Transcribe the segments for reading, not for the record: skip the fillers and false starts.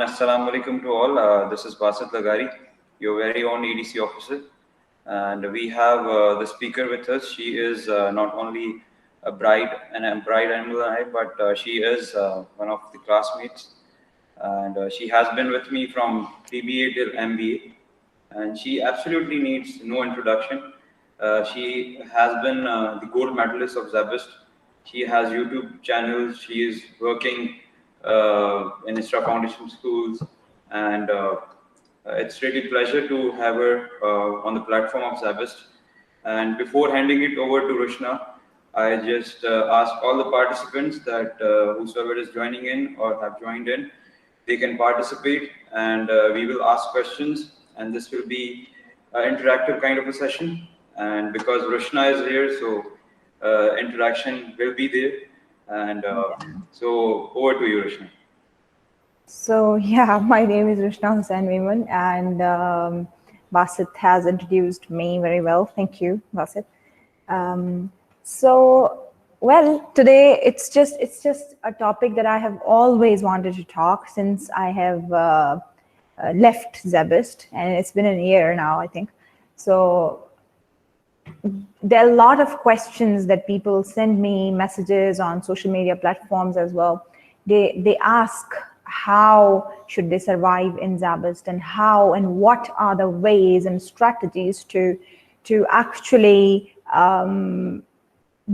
everyone. Assalamu alaikum to all. This is Basit Lagari, your very own EDC officer. And we have the speaker with us. She is not only a bride and alumni, but she is one of the classmates. And she has been with me from BBA till MBA. And she absolutely needs no introduction. She has been the gold medalist of SZABIST. She has YouTube channels. She is working in Isra Foundation schools, and it's really a pleasure to have her on the platform of SZABIST. And before handing it over to Rushna, I just ask all the participants that whosoever is joining in or have joined in, they can participate, and we will ask questions, and this will be an interactive kind of a session. And because Rushna is here, so interaction will be there. And so over to you, Rushna. So yeah, my name is Rushna Hussain Memon, and Basit has introduced me very well. Thank you, Basit. Well, today it's just a topic that I have always wanted to talk since I have left SZABIST, and it's been a year now, I think. So there are a lot of questions that people send me messages on social media platforms as well. They ask how should they survive in SZABIST, and how and what are the ways and strategies to actually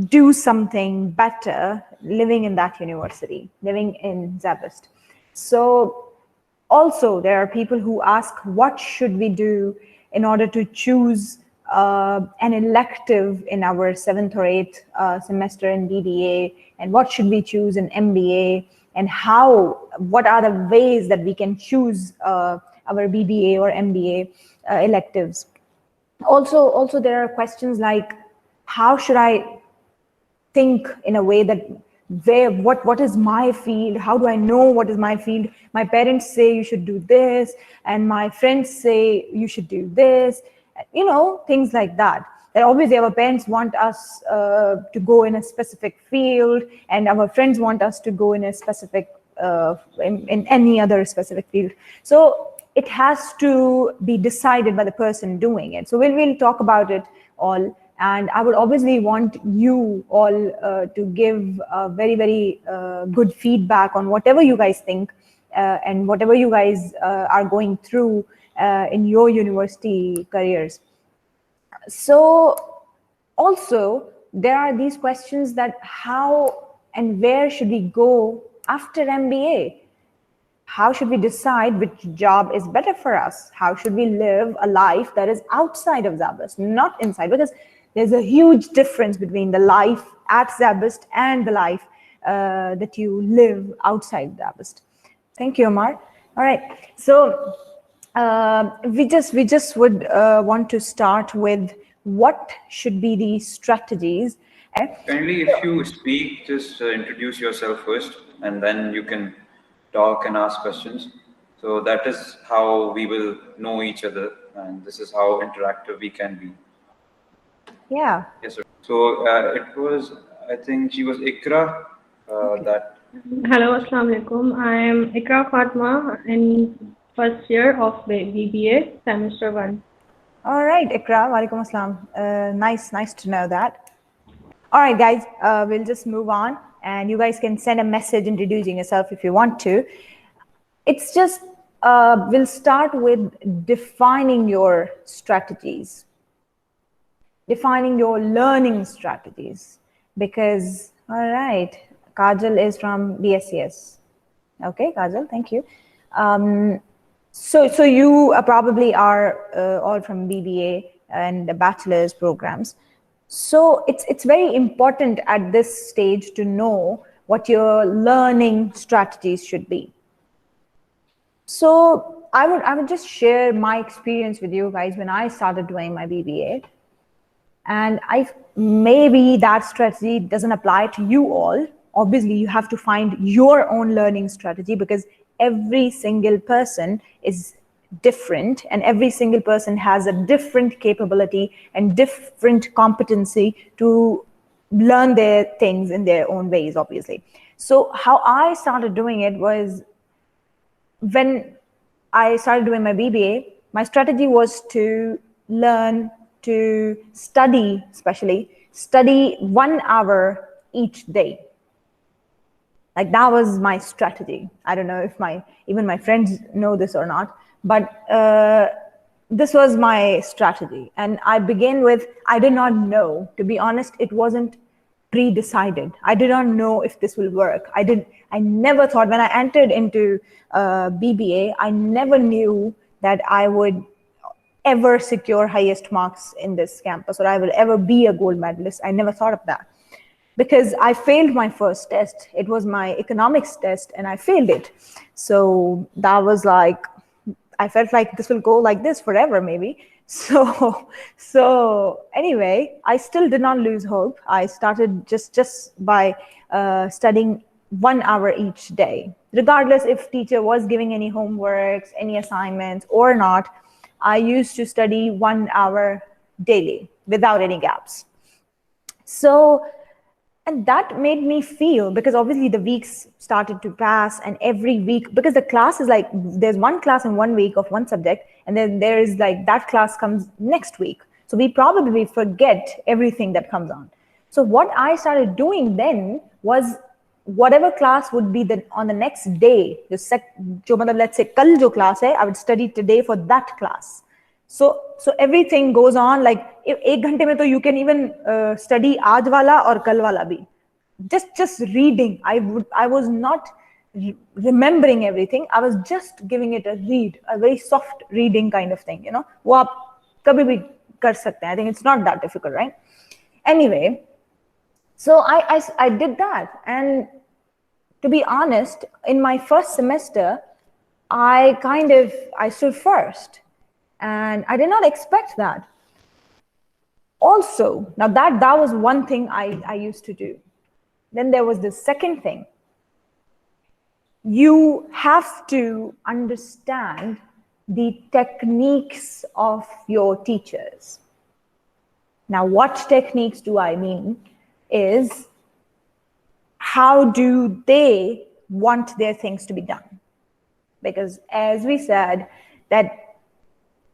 do something better living in that university, living in SZABIST. So also there are people who ask what should we do in order to choose an elective in our 7th or 8th semester in BBA, and what should we choose in MBA, and what are the ways that we can choose our BBA or MBA electives. Also there are questions like, how should I think in a way that what is my field? How do I know what is my field? My parents say you should do this, and my friends say you should do this. Things like that. That obviously our parents want us to go in a specific field, and our friends want us to go in a specific, in any other specific field. So it has to be decided by the person doing it. So we'll talk about it all. And I would obviously want you all to give very, very good feedback on whatever you guys think and whatever you guys are going through in your university careers. So also there are these questions that how and where should we go after MBA? How should we decide which job is better for us? How should we live a life that is outside of SZABIST, not inside? Because there's a huge difference between the life at SZABIST and the life that you live outside SZABIST. Thank you, Omar. All right, so we just would want to start with what should be the strategies. Kindly, if you speak, just introduce yourself first, and then you can talk and ask questions. So that is how we will know each other, and this is how interactive we can be. Yeah. Yes, sir. So it was, I think she was Ikra that. Hello, Assalamu alaikum. I am Ikra Fatma in first year of BBA, semester 1. All right, Ikra, walaikum assalam. Nice to know that. All right, guys, we'll just move on, and you guys can send a message introducing yourself if you want to. It's just, we'll start with defining your strategies, defining your learning strategies, because, all right, Kajal is from BSCS. Okay, Kajal, thank you. So you probably are all from BBA and the bachelor's programs. So it's very important at this stage to know what your learning strategies should be. So I would just share my experience with you guys when I started doing my BBA. And maybe that strategy doesn't apply to you all. Obviously, you have to find your own learning strategy, because every single person is different, and every single person has a different capability and different competency to learn their things in their own ways, obviously. So how I started doing it was when I started doing my BBA, my strategy was to learn to study, especially study 1 hour each day. Like that was my strategy. I don't know if even my friends know this or not, but this was my strategy. And I began with, I did not know, to be honest, it wasn't pre-decided. I did not know if this will work. I never thought, when I entered into BBA, I never knew that I would ever secure highest marks in this campus, or I will ever be a gold medalist. I never thought of that, because I failed my first test. It was my economics test and I failed it. So that was like, I felt like this will go like this forever, maybe. So anyway, I still did not lose hope. I started just by studying 1 hour each day, regardless if teacher was giving any homeworks, any assignments or not. I used to study 1 hour daily without any gaps. So, and that made me feel, because obviously the weeks started to pass, and every week, because the class is like, there's one class in 1 week of one subject, and then there is like that class comes next week. So we probably forget everything that comes on. So what I started doing then was, whatever class would be on the next day, let's say kal jo class hai, I would study today for that class. So everything goes on, like एक घंटे में तो you can even study आज वाला और कल वाला भी. Just reading. I was not remembering everything. I was just giving it a read, a very soft reading kind of thing, you know. वो आप कभी भी कर सकते हैं. I think it's not that difficult, right? Anyway, so I did that, and to be honest, in my first semester, I stood first, and I did not expect that. Also, now that was one thing I used to do. Then there was the second thing. You have to understand the techniques of your teachers. Now, what techniques do I mean is, how do they want their things to be done? Because as we said, that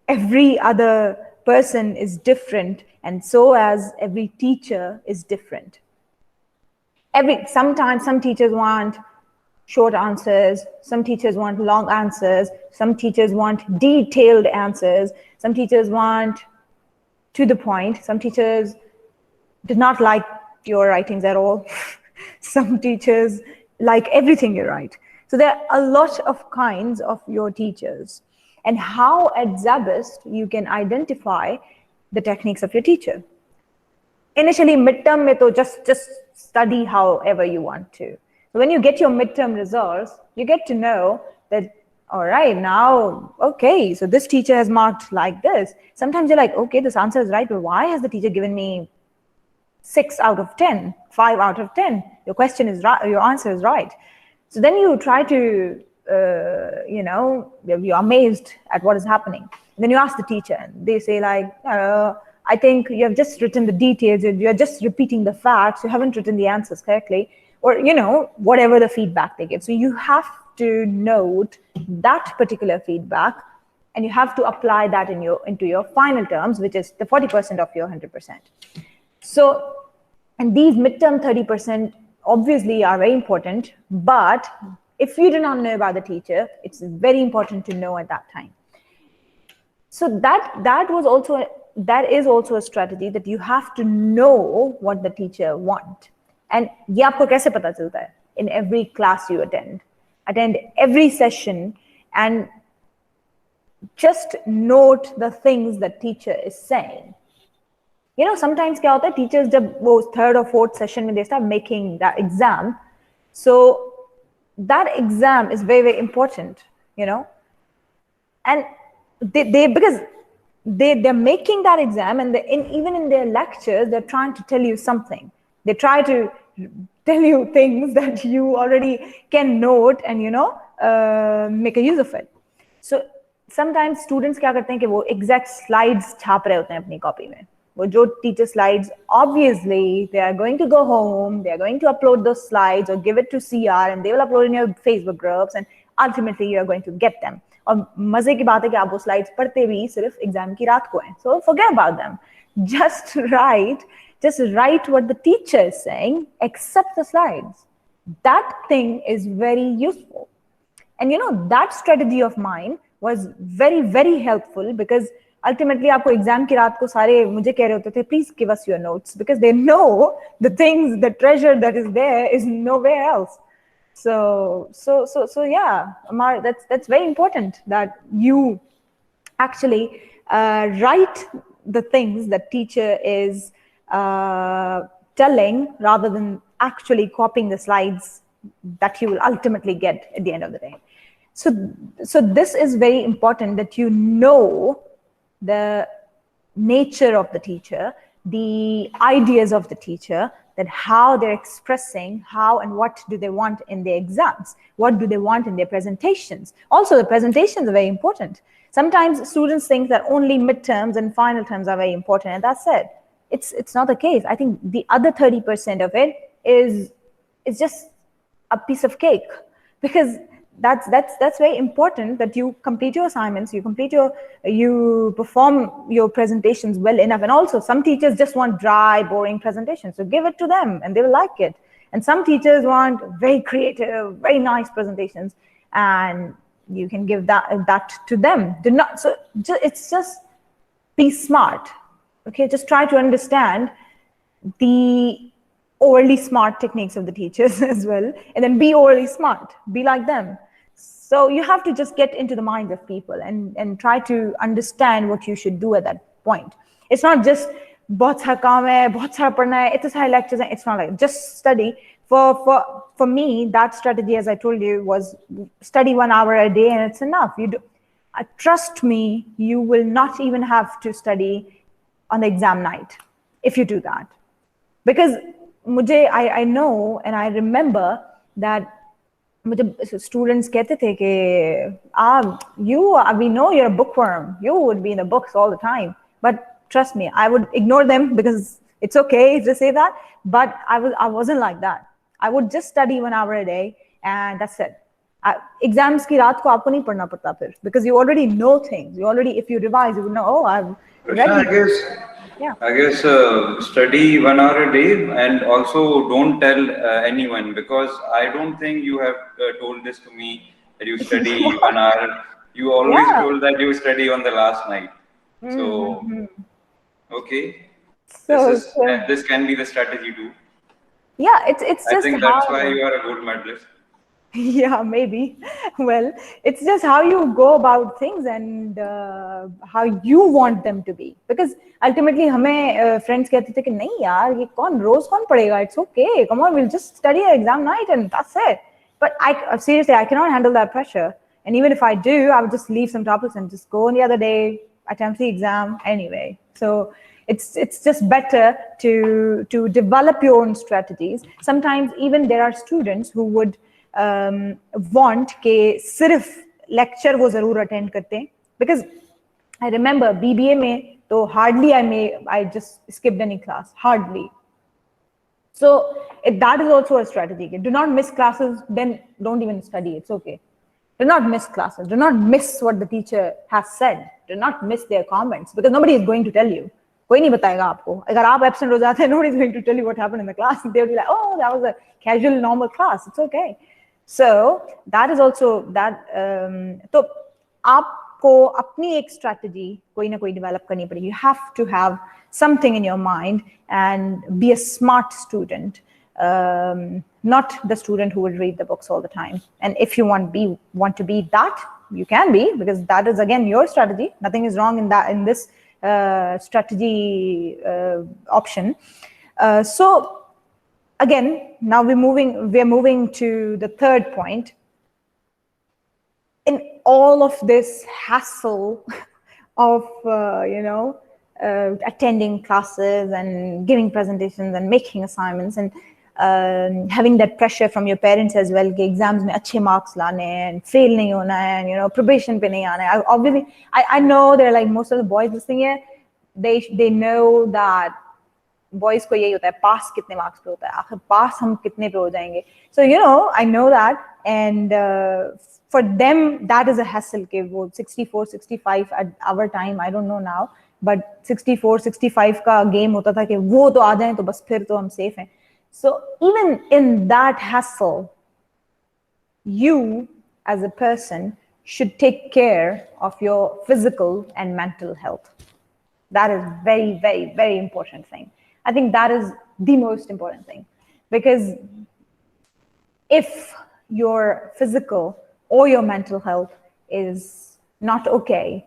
every other person is different, and so as every teacher is different. Sometimes some teachers want short answers, some teachers want long answers, some teachers want detailed answers, some teachers want to the point, some teachers did not like your writings at all. Some teachers like everything you write. So there are a lot of kinds of your teachers, and how at SZABIST you can identify the techniques of your teacher. Initially, midterm mein to just study however you want to. So when you get your midterm results, you get to know that, all right, now, okay, so this teacher has marked like this. Sometimes you're like, okay, this answer is right, but why has the teacher given me 6 out of 10, 5 out of 10? Your question is right, your answer is right. So then you try to, you're amazed at what is happening. And then you ask the teacher, and they say like, I think you have just written the details, you're just repeating the facts, you haven't written the answers correctly, or, whatever the feedback they give. So you have to note that particular feedback, and you have to apply that into your final terms, which is the 40% of your 100%. So, and these midterm 30% obviously are very important, but if you do not know about the teacher, it's very important to know at that time. So that is also a strategy, that you have to know what the teacher wants. And ये आपको कैसे पता चलता है? In every class you attend every session, and just note the things that teacher is saying. Sometimes क्या होता है, teachers जब वो 3rd or 4th session में they start making that exam. So that exam is very, very important, and because they're making that exam, and even in their lectures, they're trying to tell you something. They try to tell you things that you already can note and, make a use of it. So sometimes students क्या करते हैं कि वो exact slides छाप रहे होते हैं अपनी copy में. वो जो teacher slides, obviously they are going to go home, they are going to upload those slides or give it to CR, and they will upload in your Facebook groups, and ultimately you are going to get them. और मजे की बात है कि आप वो slides पढ़ते भी सिर्फ एग्जाम की रात को हैं. So forget about them. Just write what the teacher is saying, accept the slides. That thing is very useful. And you know, that strategy of mine was very, very helpful because ultimately आपको exam की रात को सारे मुझे कह रहे होते थे, please give us your notes, because they know the things, the treasure that is there is nowhere else. So yeah, Amar, that's very important that you actually write the things that teacher is telling rather than actually copying the slides that you will ultimately get at the end of the day. So this is very important, that you know the nature of the teacher, the ideas of the teacher, that how they're expressing, how and what do they want in their exams, what do they want in their presentations. Also, the presentations are very important. Sometimes students think that only midterms and final terms are very important, and that's it. It's not the case. I think the other 30% of it is just a piece of cake, because that's very important, that you complete your assignments, you perform your presentations well enough. And also some teachers just want dry, boring presentations, so give it to them and they will like it. And some teachers want very creative, very nice presentations, and you can give that to them. It's just be smart. Okay, just try to understand the overly smart techniques of the teachers as well, and then be overly smart, be like them. So you have to just get into the minds of people and try to understand what you should do at that point. It's not just bahut sara kaam hai, bahut sara padhna hai, itne sare lectures hai. It's not like just study. For me, that strategy, as I told you, was study 1 hour a day and it's enough. Trust me, you will not even have to study on the exam night if you do that. Because I know and I remember that students कहते थे कि we know you're a bookworm, you would be in the books all the time. But trust me, I would ignore them because it's okay to say that, but I wasn't like that. I would just study 1 hour a day and that's it. Exams की रात को आपको नहीं पढ़ना पड़ता फिर, because you already know things. If you revise, you would know, oh, I've read. I guess study 1 hour a day, and also don't tell anyone, because I don't think you have told this to me that you study 1 hour. You always told that you study on the last night. So, okay, this can be the strategy too. Yeah, it's just. I think that's why you are a gold medalist. Yeah, maybe. Well, it's just how you go about things and how you want them to be. Because ultimately, हमें friends कहते थे कि नहीं यार, ये रोज कौन पढ़ेगा? It's okay. Come on, we'll just study at exam night and that's it. But seriously, I cannot handle that pressure. And even if I do, I would just leave some topics and just go on the other day, attempt the exam anyway. So it's just better to develop your own strategies. Sometimes even there are students who would want के सिर्फ lecture वो जरूर attend करते हैं, because I remember BBA में तो hardly I just skipped any class, hardly. So that is also a strategy. Do not miss classes, then don't even study. It's okay. Do not miss classes. Do not miss what the teacher has said. Do not miss their comments, because nobody is going to tell you. कोई नहीं बताएगा आपको. अगर आप absent हो जाते हैं, nobody is going to tell you what happened in the class. They will be like, oh, that was a casual, normal class. It's okay. So that is also that. तो आपको अपनी एक strategy कोई ना कोई develop करनी पड़ेगी. You have to have something in your mind and be a smart student, not the student who will read the books all the time. And if you want to be that, you can be, because that is again your strategy. Nothing is wrong in this strategy option. So again, now we're moving to the third point. In all of this hassle of attending classes and giving presentations and making assignments and having that pressure from your parents as well, कि exams में अच्छे marks लाने and fail नहीं होना है, probation पे नहीं आना है. Obviously, I know there are like most of the boys listening here, they know that boys को यही होता है, pass कितने marks पे होता है, आखिर pass हम कितने पे हो जाएंगे. So I know that and for them that is a hassle. Ke wo 64, 65 at our time, I don't know now, but 64, 65 ka game hota tha ki wo to aa jaye to bas phir to hum safe hain. So even in that hassle, you as a person should take care of your physical and mental health. That is very, very, very important thing. I think that is the most important thing, because if your physical or your mental health is not okay,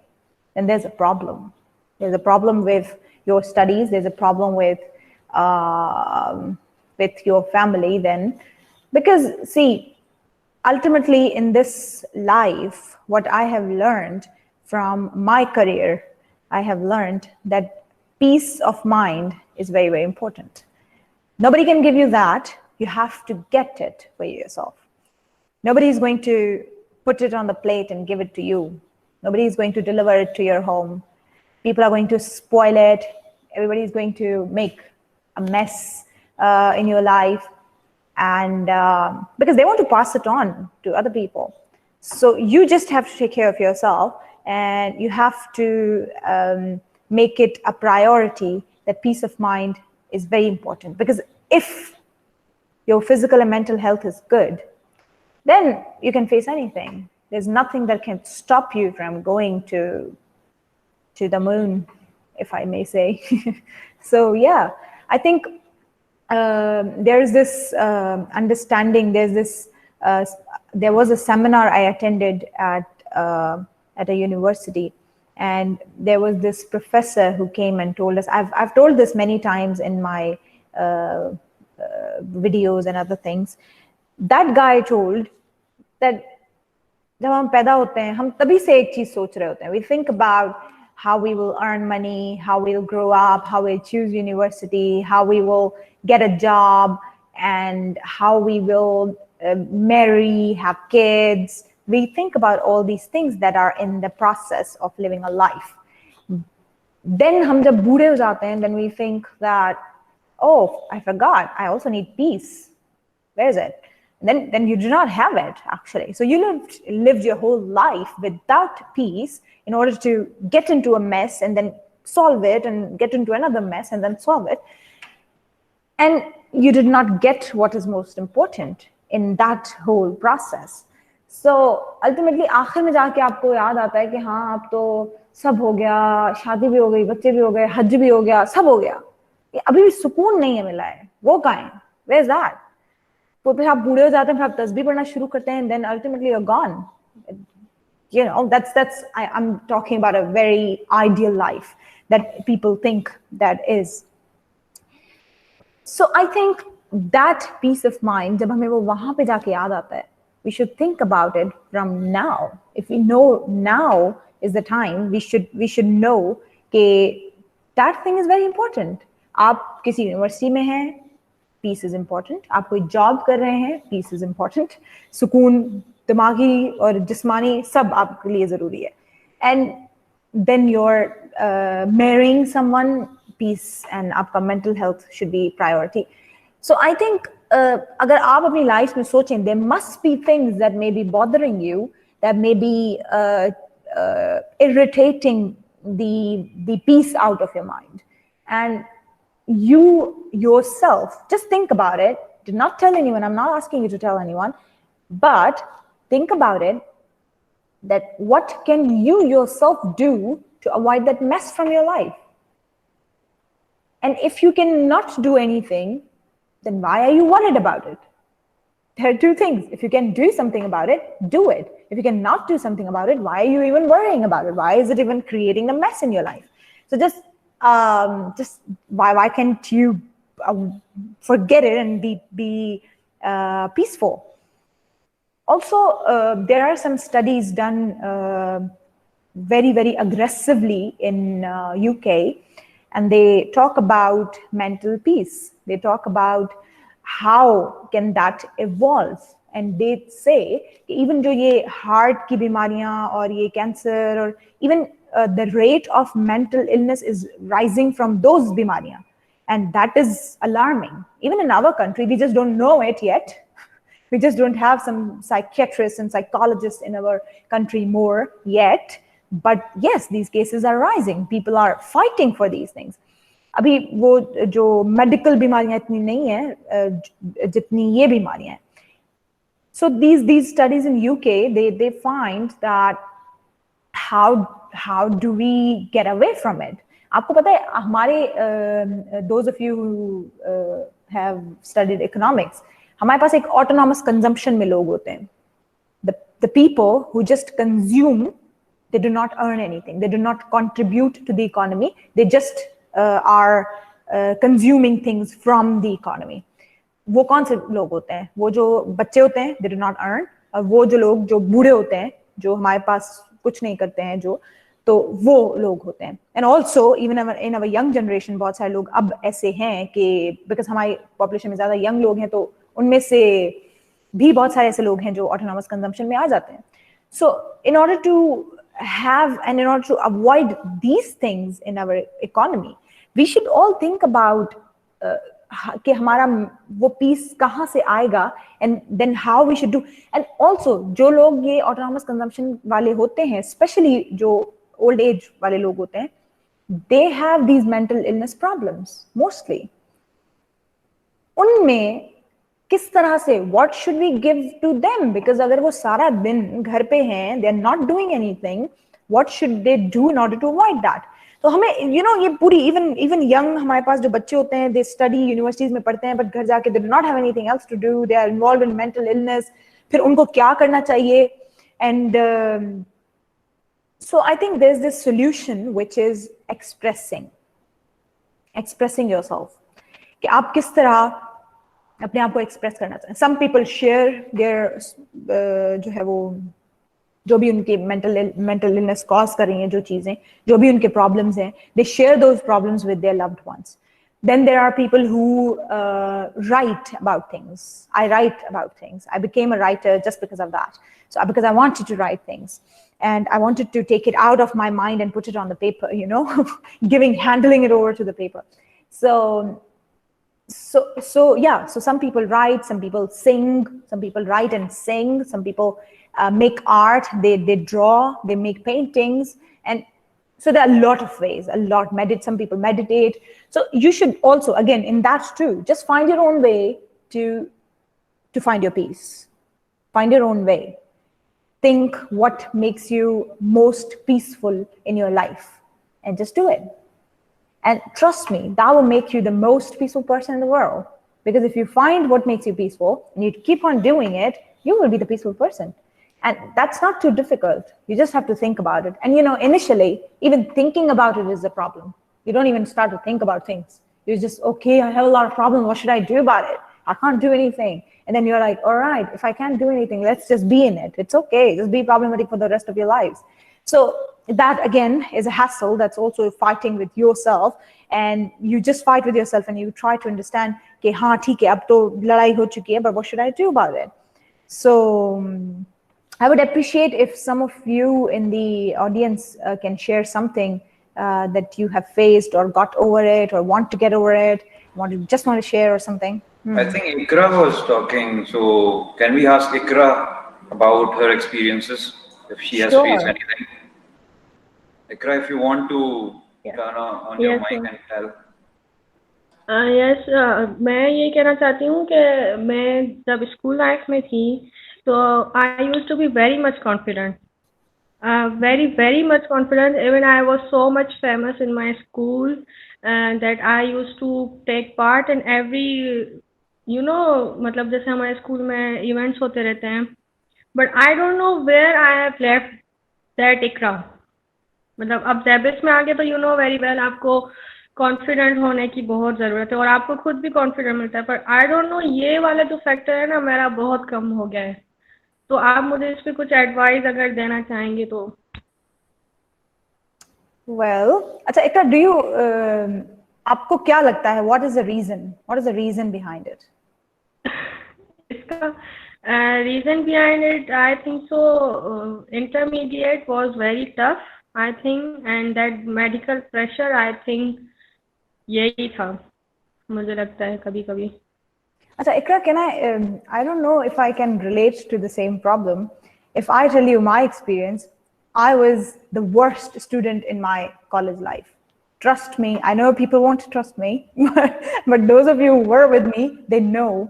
then there's a problem. There's a problem with your studies. There's a problem with your family then, because see, ultimately in this life, what I have learned from my career, I have learned that peace of mind is very, very important. Nobody can give you that. You have to get it for yourself. Nobody is going to put it on the plate and give it to you. Nobody is going to deliver it to your home. People are going to spoil it. Everybody is going to make a mess in your life, and because they want to pass it on to other people. So you just have to take care of yourself, and you have to make it a priority that peace of mind is very important. Because if your physical and mental health is good, then you can face anything. There's nothing that can stop you from going to the moon, if I may say. So yeah, I think there's this understanding. There's this. There was a seminar I attended at a university, and there was this professor who came and told us. I've told this many times in my videos and other things. That guy told that जब हम पैदा होते हैं, हम तभी से एक चीज सोच रहे होते हैं. We think about how we will earn money, how we'll grow up, how we'll choose university, how we will get a job, and how we will marry, have kids. We think about all these things that are in the process of living a life. Then हम जब बूढ़े हो जाते हैं, then we think that, oh, I forgot, I also need peace. Where is it? Then you do not have it, actually. So you lived your whole life without peace in order to get into a mess and then solve it, and get into another mess and then solve it. And you did not get what is most important in that whole process. So ultimately, आखिर में जाके आपको याद आता है कि हाँ, अब तो सब हो गया, शादी भी हो गई, बच्चे भी हो गए, हज भी हो गया, सब हो गया. अभी भी सुकून नहीं है मिला है. वो कहाँ है? Where is that? तो फिर आप बूढ़े हो जाते हैं, फिर आप तस्बीह पढ़ना शुरू करते हैं, and then ultimately you're gone. You know, I'm talking about a very ideal life that people think that is. So I think that peace of mind, जब हमें वो वहाँ पे जाके याद आता है, we should think about it from now. If we know now is the time, we should know कि that thing is very important. आप किसी यूनिवर्सिटी में हैं, peace is important. आप कोई जॉब कर रहे हैं, peace is important. सुकून दिमागी और जिस्मानी सब आपके लिए जरूरी है. And then you're marrying someone, peace and आपका mental health should be priority. So I think अगर आप अपनी लाइफ में सोचें, there must be things that may be bothering you, that may be irritating the peace out of your mind. And you yourself, just think about it. Do not tell anyone. I'm not asking you to tell anyone, but think about it, that what can you yourself do to avoid that mess from your life? And if you cannot do anything, then why are you worried about it? There are two things. If you can do something about it, do it. If you cannot do something about it, why are you even worrying about it? Why is it even creating a mess in your life? So just why can't you forget it and be peaceful? Also, there are some studies done very, very aggressively in UK, and they talk about mental peace. They talk about how can that evolve, and they say even जो ये heart की बीमारियां और ये cancer और even the rate of mental illness is rising from those बीमारियां, and that is alarming. Even in our country, we just don't know it yet. We just don't have some psychiatrists and psychologists in our country more yet, but yes, these cases are rising. People are fighting for these things. अभी वो जो medical बीमारियां इतनी नहीं है जितनी ये बीमारियां हैं. So these studies in UK, they find that how do we get away from it? आपको पता है हमारे those of you who have studied economics, हमारे पास एक autonomous consumption में लोग होते हैं. The people who just consume, they do not earn anything, they do not contribute to the economy, they just are consuming things from the economy. वो कौन से लोग होते हैं? वो जो बच्चे होते हैं, they do not earn, और वो जो लोग जो बूढ़े होते हैं, जो हमारे पास कुछ नहीं करते हैं, जो तो वो लोग होते हैं. And also even in our young generation बहुत सारे लोग अब ऐसे हैं कि because हमारी population में ज़्यादा young लोग हैं, तो उनमें से भी बहुत सारे ऐसे लोग हैं जो autonomous consumption में आ जाते हैं. So in order to have and in order to avoid these things in our economy, we should all think about कि हमारा वो पीस कहाँ से आएगा, and then how we should do. And also जो लोग ये autonomous consumption वाले होते हैं, especially जो old age वाले लोग होते हैं, they have these mental illness problems mostly. उनमें किस तरह से, what should we give to them? Because अगर वो सारा दिन घर पे हैं, they are not doing anything, what should they do in order to avoid that? तो हमें ये पूरी even young हमारे पास जो बच्चे होते हैं, they study universities में पढ़ते हैं, but घर जाके they do not have anything else to do, they are involved in mental illness. फिर उनको क्या करना चाहिए? And so I think there's this solution which is expressing yourself. कि आप किस तरह अपने आप को express करना चाहिए. Some people share their जो है वो जो भी उनके mental illness cause कर रही हैं, जो चीजें, जो भी उनके problems हैं, they share those problems with their loved ones. Then there are people who write about things. I write about things. I became a writer just because of that. So because I wanted to write things, and I wanted to take it out of my mind and put it on the paper, handling it over to the paper. So yeah, so some people write, some people sing, some people write and sing, some people make art, they draw, they make paintings, and so there are a lot of ways, some people meditate. So you should also, again, in that too, just find your own way to find your peace. Find your own way. Think what makes you most peaceful in your life and just do it. And trust me, that will make you the most peaceful person in the world. Because if you find what makes you peaceful and you keep on doing it, you will be the peaceful person. And that's not too difficult. You just have to think about it. And initially, even thinking about it is a problem. You don't even start to think about things. You're just, okay, I have a lot of problems. What should I do about it? I can't do anything. And then you're like, all right, if I can't do anything, let's just be in it. It's okay. Just be problematic for the rest of your lives. So that, again, is a hassle. That's also fighting with yourself. And you just fight with yourself and you try to understand, okay, haan, theek hai, ab to ladai ho chuki hai, but what should I do about it? So I would appreciate if some of you in the audience can share something that you have faced or got over it or want to get over it, just want to share or something. I think Ikra was talking, so can we ask Ikra about her experiences, if she has faced anything? Ikra, if you want to turn on your mic and tell. Yes, मैं ये कहना चाहती हूँ कि मैं जब school life में थी, so I used to be very much confident. Very much confident. Even I was so much famous in my school, and that I used to take part in every, मतलब जैसे हमारे school में events होते रहते हैं. But I don't know where I have left that Ikra. मतलब अब ZABIST में आगे तो very well आपको कॉन्फिडेंट होने की बहुत ज़रूरत है और आपको खुद भी कॉन्फिडेंट मिलता है, पर आई डोंट नो ये वाला जो फैक्टर है ना मेरा बहुत कम हो गया है. तो आप मुझे इस पे कुछ एडवाइस अगर देना चाहेंगे तो. Well, अच्छा Ikra, do you आपको क्या लगता है, what is the reason behind it? इसका reason behind it, I think so intermediate was very tough, I think, and that medical pressure, I think यही था, मुझे लगता है कभी-कभी. Acha, Ikra, can I don't know if I can relate to the same problem. If I tell you my experience, I was the worst student in my college life. Trust me, I know people won't trust me, but those of you who were with me, they know.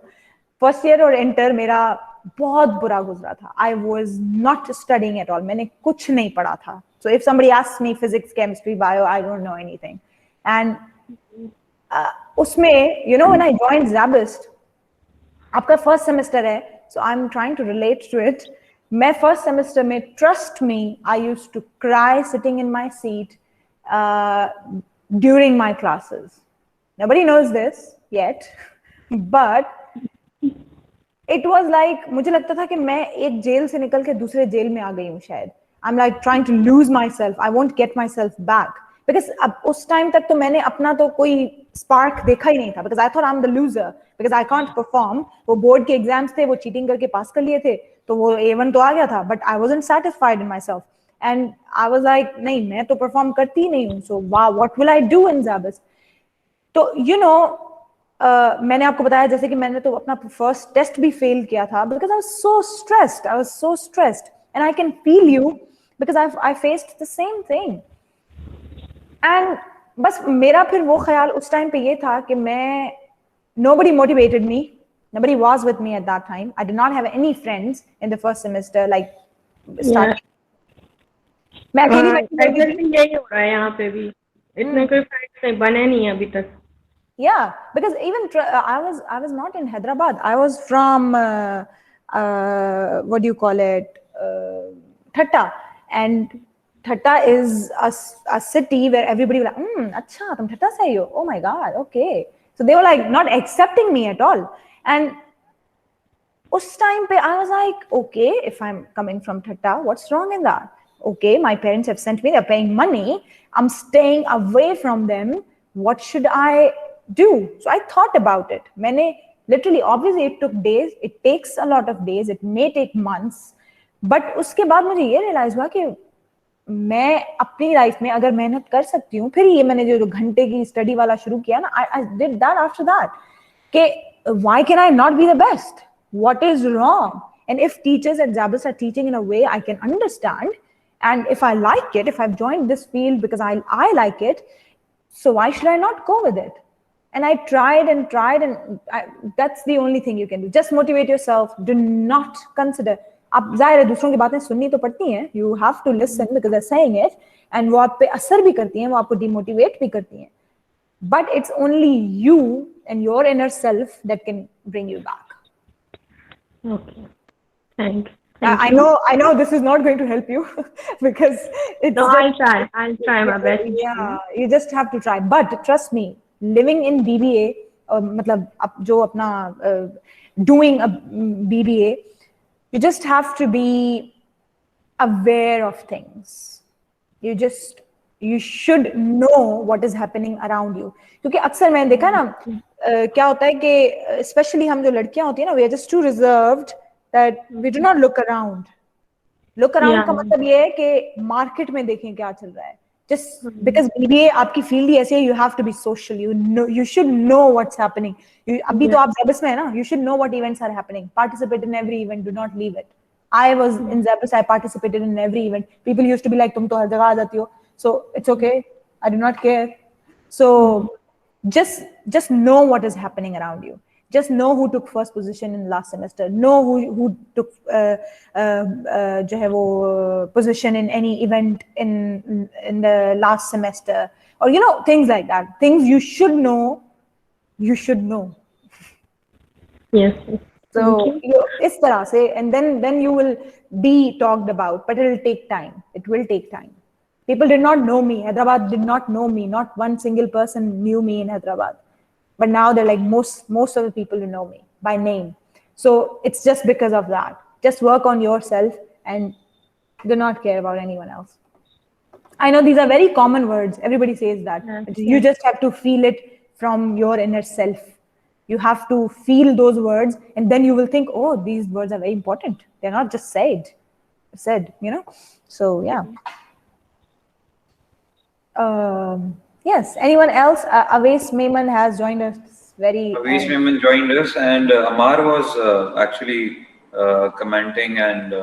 First year or enter मेरा बहुत बुरा गुजरा था. I was not studying at all. मैंने कुछ नहीं पढ़ा था. So if somebody asks me physics, chemistry, bio, I don't know anything. And उसमें, you know, when I joined SZABIST, आपका फर्स्ट सेमेस्टर है, so I'm trying to relate to it. मैं first semester में, trust me, I used to cry sitting in my seat during my classes. Nobody knows this yet, but it was like मुझे लगता था कि मैं एक jail से निकल के दूसरे जेल में आ गई हूँ शायद. I'm like trying to lose myself. I won't get myself back. Because अब उस टाइम तक तो मैंने अपना तो कोई स्पार्क देखा ही नहीं था. Because I thought I'm the loser. Because I can't perform. वो बोर्ड के एग्जाम्स थे, वो चीटिंग करके पास कर लिए थे, तो वो A1 तो आ गया था. But I wasn't satisfied in myself. And I was like, नहीं, मैं तो perform करती ही नहीं हूँ. So wow, what will I do in SZABIST? तो you know, मैंने आपको बताया जैसे कि मैंने तो अपना फर्स्ट टेस्ट भी फेल किया था. Because I was so stressed. I was so stressed. And I can feel you because I faced the same thing. And बस मेरा फिर वो ख्याल उस टाइम पे ये था कि मैं, nobody motivated me, nobody was with me at that time. I did not have any friends in the first semester, like starting. मैं अकेली यही हो रहा है यहाँ पे भी, इतने कोई फ्रेंड्स नहीं बने नहीं अभी तक. Yeah, because even I was not in Hyderabad. I was from what do you call it, Thatta, and Thatta is a city where everybody was like, अच्छा तुम Thatta से हो? Oh my God, okay. So they were like not accepting me at all. And उस time पे I was like, okay, if I'm coming from Thatta, what's wrong in that? Okay, my parents have sent me, they're paying money, I'm staying away from them, what should I do? So I thought about it. मैंने literally, obviously it took days, it takes a lot of days, it may take months, but उसके बाद मुझे ये realize हुआ कि मैं अपनी life में अगर मेहनत कर सकती हूँ, फिर ये मैंने जो घंटे की स्टडी वाला शुरू किया ना, I did that after that, कि why can I not be the best? What is wrong? And if teachers at SZABIST are teaching in a way I can understand, and if I like it, if I've joined this field because I like it, so why should I not go with it? And I tried and tried, and that's the only thing you can do. Just motivate yourself. Do not consider. आप ज़ाहिर है दूसरों की बातें सुननी तो पड़ती हैं. You have to listen because they're saying it, and वो आप पे असर भी करती हैं, वो आपको demotivate भी करती हैं. But it's only you and your inner self that can bring you back. Okay, thanks. I know this is not going to help you because it's. No, I'll try my best. Yeah, you just have to try. But trust me, living in BBA, मतलब जो अपना doing a BBA, you just have to be aware of things. You should know what is happening around you. क्योंकि अक्सर मैंने देखा ना, क्या होता है कि especially हम जो लड़कियां होती हैं ना, we are just too reserved that we do not look around. Look around का मतलब ये है कि market में देखें क्या चल रहा है. Just because BBA आपकी field ही ऐसी है, you have to be social. You should know what's happening. अभी तो आप SZABIST में है ना, you should know what events are happening. Participate in every event. Do not leave it. I was in SZABIST. I participated in every event. People used to be like, तुम तो हर जगह आ जाती हो. So it's okay. I do not care. So just know what is happening around you. Just know who took first position in last semester. Know who took जो है वो position in any event in the last semester, or you know, things like that. Things you should know. You should know. Yes. So इस तरह से, and then you will be talked about, but it will take time. It will take time. People did not know me. Hyderabad did not know me. Not one single person knew me in Hyderabad. But now they're like most of the people who know me by name. So it's just because of that. Just work on yourself and do not care about anyone else. I know these are very common words. Everybody says that. You just have to feel it from your inner self. You have to feel those words, and then you will think, oh, these words are very important. They're not just said, you know? So, yeah. Yes, anyone else? Awais Memon has joined us very Avish Memon joined us, and Amar was actually commenting and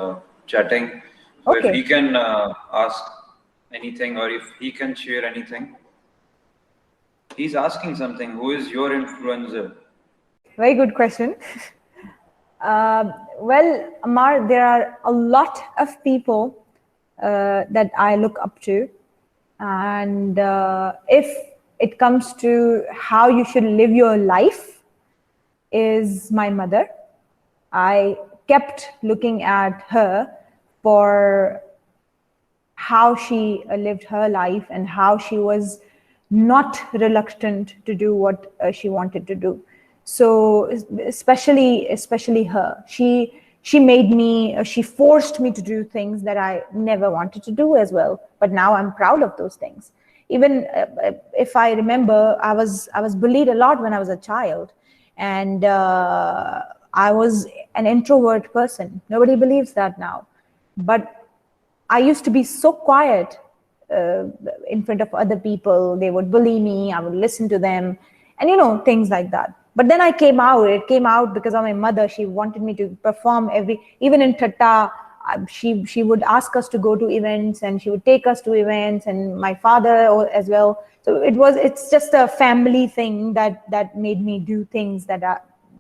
chatting. So if okay. he can ask anything, or if he can share anything, he's asking something. Who is your influencer? Very good question. Well, Amar, there are a lot of people that I look up to. And if it comes to how you should live your life, is my mother. I kept looking at her for how she lived her life and how she was not reluctant to do what she wanted to do. So especially her, she made me, she forced me to do things that I never wanted to do as well, but now I'm proud of those things. Even if I remember, I was bullied a lot when I was a child, and I was an introvert person. Nobody believes that now, but I used to be so quiet in front of other people. They would bully me, I would listen to them, and things like that. But then I came out. It came out because of my mother. She wanted me to perform even in Tata. She would ask us to go to events, and she would take us to events, and my father as well. So it's just a family thing that made me do things that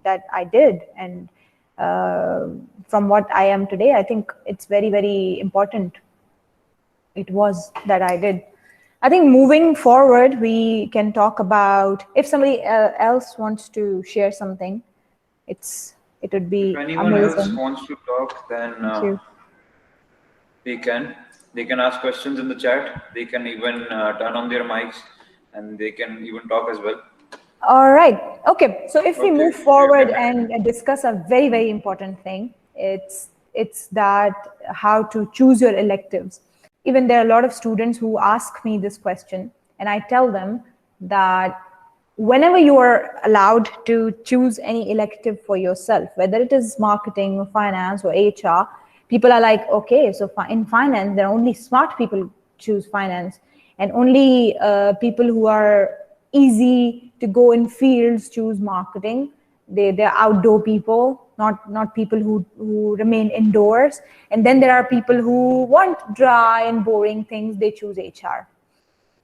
I did. And from what I am today, I think it's very, very important. It was that I did. I think moving forward, we can talk about, if somebody else wants to share something, it would be If anyone amazing. else wants to talk, then Thank you. they can ask questions in the chat. They can even turn on their mics, and they can even talk as well. All right. Okay. So if we Okay, move you forward can. and discuss a very, very important thing, it's that how to choose your electives. Even there are a lot of students who ask me this question, and I tell them that whenever you are allowed to choose any elective for yourself, whether it is marketing or finance or HR, people are like, okay, so in finance, there are only smart people choose finance, and only people who are easy to go in fields choose marketing. They're outdoor people, not people who remain indoors. And then there are people who want dry and boring things, they choose HR.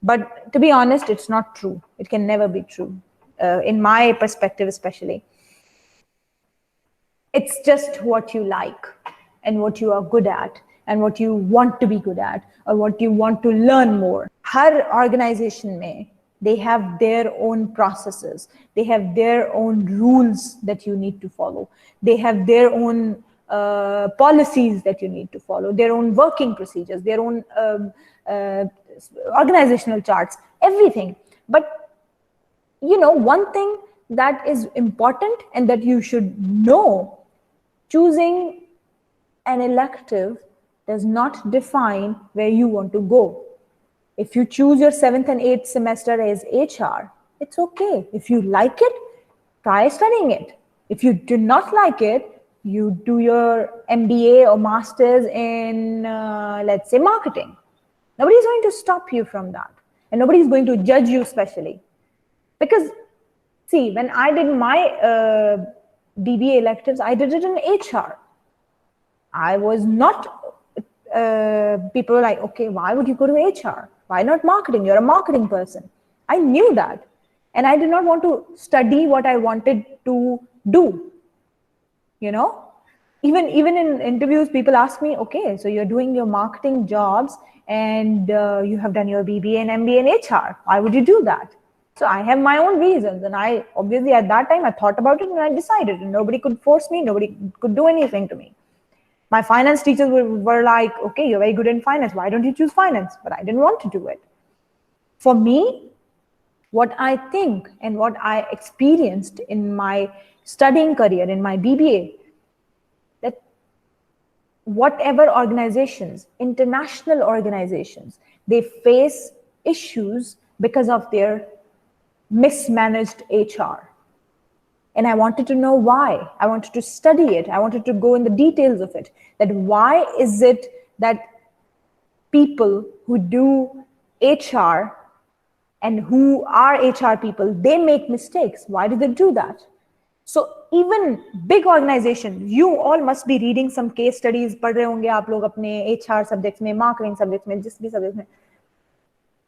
But to be honest, it's not true. It can never be true, in my perspective especially. It's just what you like and what you are good at and what you want to be good at or what you want to learn more. Har organization mein, they have their own processes. They have their own rules that you need to follow. They have their own policies that you need to follow, their own working procedures, their own organizational charts, everything. But one thing that is important and that you should know, choosing an elective does not define where you want to go. If you choose your 7th and 8th semester as HR, it's okay. If you like it, try studying it. If you do not like it, you do your MBA or master's in, let's say, marketing. Nobody's going to stop you from that. And nobody's going to judge you specially. Because, see, when I did my BBA electives, I did it in HR. I was not, people were like, okay, why would you go to HR? Why not marketing? You're a marketing person. I knew that. And I did not want to study what I wanted to do. Even in interviews, people ask me, okay, so you're doing your marketing jobs and you have done your BBA and MBA in HR. Why would you do that? So I have my own reasons, and I obviously at that time I thought about it and I decided, and nobody could force me, nobody could do anything to me. My finance teachers were like, okay, you're very good in finance, why don't you choose finance? But I didn't want to do it. For me, what I think and what I experienced in my studying career, in my BBA, that whatever organizations, international organizations, they face issues because of their mismanaged HR. And I wanted to know why. I wanted to study it. I wanted to go in the details of it. That why is it that people who do HR and who are HR people, they make mistakes. Why do they do that? So even big organizations, you all must be reading some case studies, पढ़ रहे होंगे आप लोग अपने HR subjects में, marketing subjects में, जिस भी subjects में.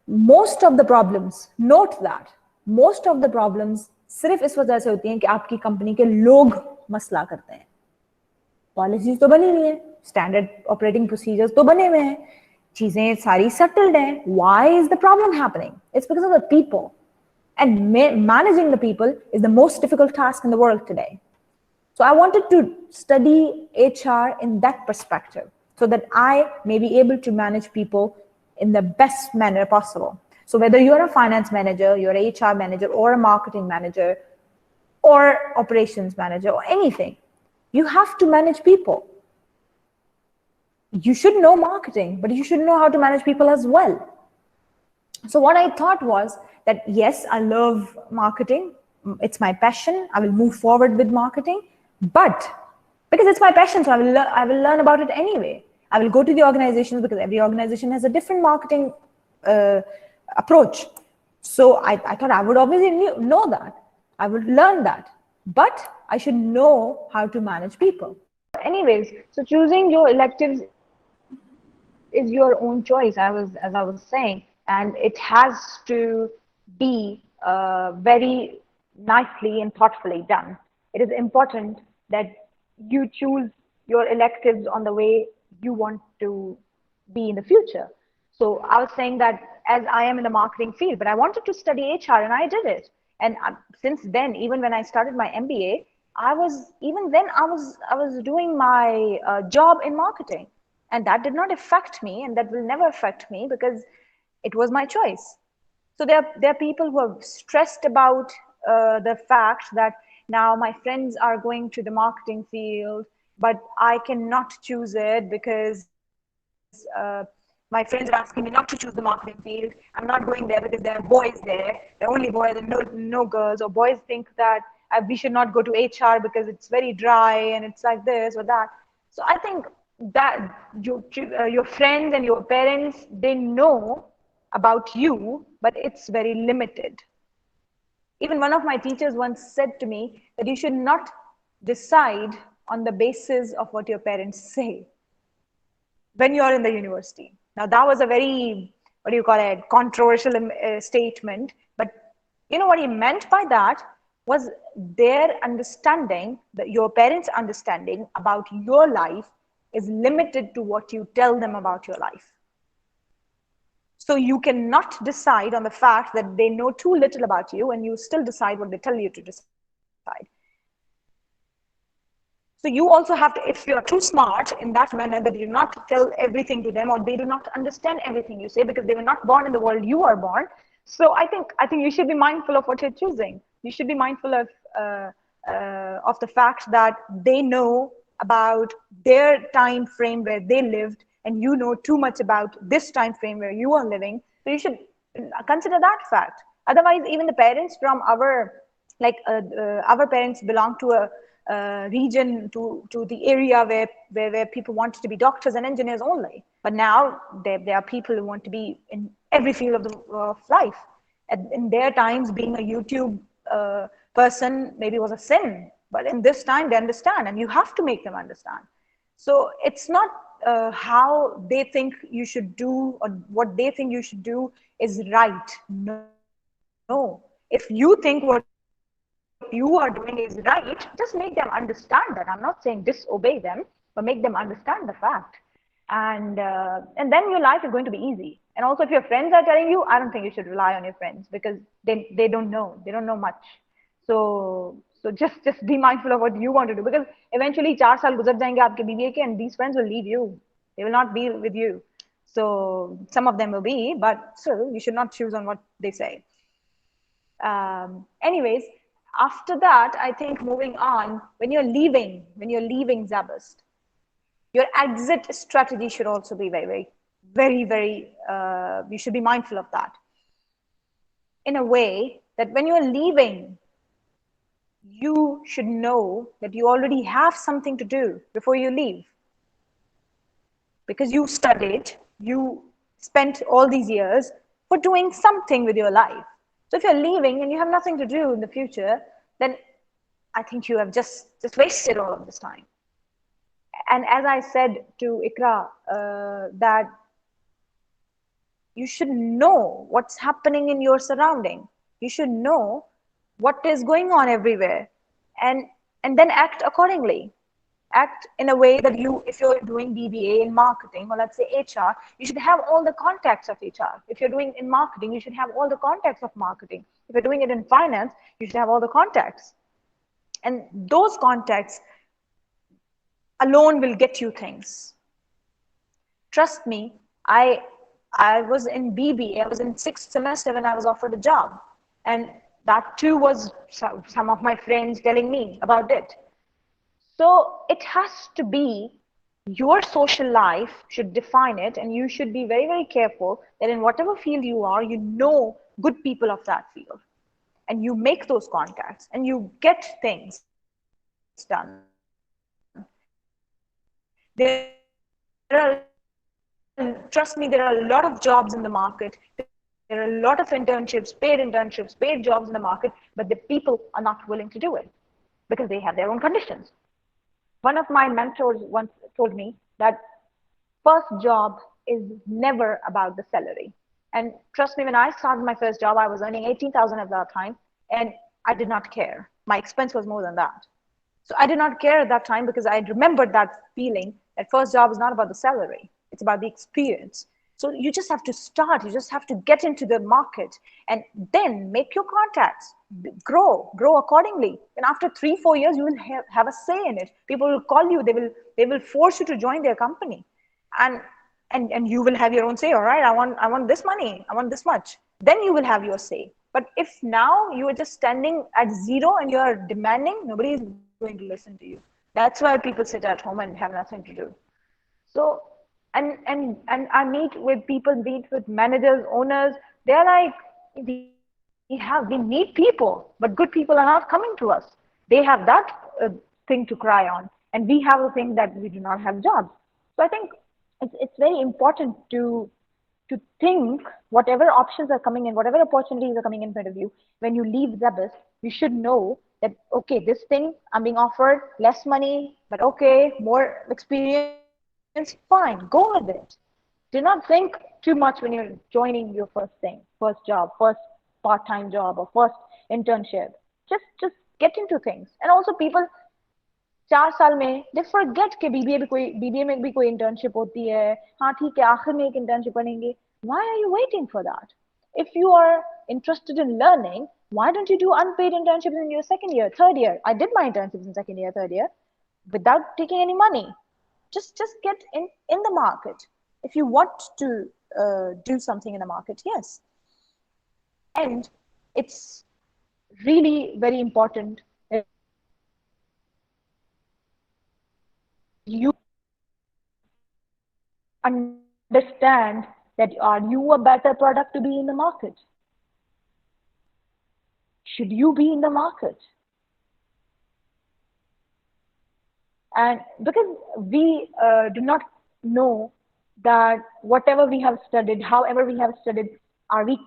Most of the problems, note that, most of the problems सिर्फ इस वजह से होती हैं कि आपकी कंपनी के लोग मसला करते हैं. पॉलिसीज तो बनी हुई है, स्टैंडर्ड ऑपरेटिंग प्रोसीजर्स तो बने हुए हैं, चीजें सारी सेटल्ड हैं. Why is the problem happening? It's because of the people, and managing the people is the most difficult task in the world today. So I wanted to study HR in that perspective so that I may be able to manage people in the best manner possible. So whether you're a finance manager, you're an HR manager, or a marketing manager, or operations manager, or anything, you have to manage people. You should know marketing, but you should know how to manage people as well. So what I thought was that, yes, I love marketing. It's my passion. I will move forward with marketing, but because it's my passion, so I will learn about it anyway. I will go to the organizations because every organization has a different marketing approach. So I thought I would obviously know that. I would learn that, but I should know how to manage people. Anyways, so choosing your electives is your own choice, as I was saying, and it has to be very nicely and thoughtfully done. It is important that you choose your electives on the way you want to be in the future. So I was saying that as I am in the marketing field, but I wanted to study HR and I did it. And since then, even when I started my MBA, I was doing my job in marketing, and that did not affect me, and that will never affect me because it was my choice. So there are people who are stressed about the fact that now my friends are going to the marketing field, but I cannot choose it because my friends are asking me not to choose the marketing field. I'm not going there because there are boys there. There are only boys and no girls. Or boys think that we should not go to HR because it's very dry and it's like this or that. So I think that your friends and your parents, they know about you, but it's very limited. Even one of my teachers once said to me that you should not decide on the basis of what your parents say when you're in the university. Now that was a very, controversial statement, but you know what he meant by that was their understanding, that your parents' understanding about your life is limited to what you tell them about your life. So you cannot decide on the fact that they know too little about you, and you still decide what they tell you to decide. So you also have to, if you're too smart in that manner that you do not tell everything to them, or they do not understand everything you say because they were not born in the world you are born. So I think you should be mindful of what you're choosing. You should be mindful of the fact that they know about their time frame where they lived, and you know too much about this time frame where you are living. So you should consider that fact. Otherwise, even the parents from our parents belong to a region, to the area where people wanted to be doctors and engineers only. But now there are people who want to be in every field of life. In their times, being a YouTube person maybe was a sin, but in this time they understand, and you have to make them understand. So it's not how they think you should do or what they think you should do is right. No. If you think what you are doing is right, just make them understand that. I'm not saying disobey them, but make them understand the fact. And then your life is going to be easy. And also, if your friends are telling you, I don't think you should rely on your friends because they don't know. They don't know much. So just be mindful of what you want to do, because eventually 4 saal guzar jayenge aapke BBA ke, and these friends will leave you. They will not be with you. So some of them will be, but still you should not choose on what they say. Anyways, after that, I think moving on, when you're leaving SZABIST, your exit strategy should also be very, you should be mindful of that. In a way that when you're leaving, you should know that you already have something to do before you leave. Because you studied, you spent all these years for doing something with your life. So if you're leaving and you have nothing to do in the future, then I think you have just wasted all of this time. And as I said to Ikra, that you should know what's happening in your surrounding. You should know what is going on everywhere, and then act accordingly. Act in a way that if you're doing BBA in marketing, or let's say HR, you should have all the contacts of HR. If you're doing in marketing, you should have all the contacts of marketing. If you're doing it in finance, you should have all the contacts. And those contacts alone will get you things. Trust me, I was in BBA, I was in 6th semester when I was offered a job. And that too was some of my friends telling me about it. So it has to be, your social life should define it, and you should be very, very careful that in whatever field you are, you know good people of that field. And you make those contacts and you get things done. Trust me, there are a lot of jobs in the market. There are a lot of internships, paid jobs in the market, but the people are not willing to do it because they have their own conditions. One of my mentors once told me that first job is never about the salary. And trust me, when I started my first job, I was earning 18,000 at that time, and I did not care. My expense was more than that. So I did not care at that time because I remembered that feeling that first job is not about the salary. It's about the experience. So you just have to start. You just have to get into the market and then make your contacts, grow accordingly. And after 3-4 years, you will have a say in it. People will call you. They will force you to join their company, and you will have your own say. All right, I want this money. I want this much. Then you will have your say. But if now you are just standing at zero and you are demanding, nobody is going to listen to you. That's why people sit at home and have nothing to do. So, and I meet with people, meet with managers, owners. They're like, we need people, but good people are not coming to us. They have that thing to cry on, and we have a thing that we do not have jobs. So I think it's very important to think whatever options are coming in, whatever opportunities are coming in front of you. When you leave SZABIST, you should know that, okay, this thing I'm being offered less money, but okay, more experience, fine, go with it. Do not think too much when you're joining your first job, first part-time job, or first internship. Just get into things. And also people 4 साल में they forget कि BBA में भी कोई internship होती है. हाँ ठीक है, आखिर में एक internship करेंगे. Why are you waiting for that? If you are interested in learning, why don't you do unpaid internships in your second year, third year? I did my internships in second year, third year, without taking any money. Just get in the market. If you want to do something in the market, yes. And it's really very important that you understand that are you a better product to be in the market? Should you be in the market? And because we do not know that whatever we have studied, however we have studied, are we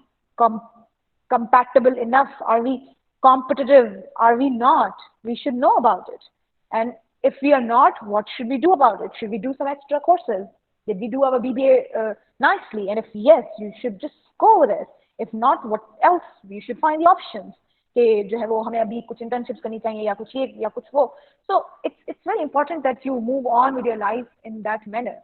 compatible enough? Are we competitive? Are we not? We should know about it. And if we are not, what should we do about it? Should we do some extra courses? Did we do our BBA nicely? And if yes, you should just go with it. If not, what else? We should find the options. कि जो है वो हमें अभी कुछ internships करनी चाहिए या कुछ ये या कुछ वो. So it's very important that you move on with your life in that manner.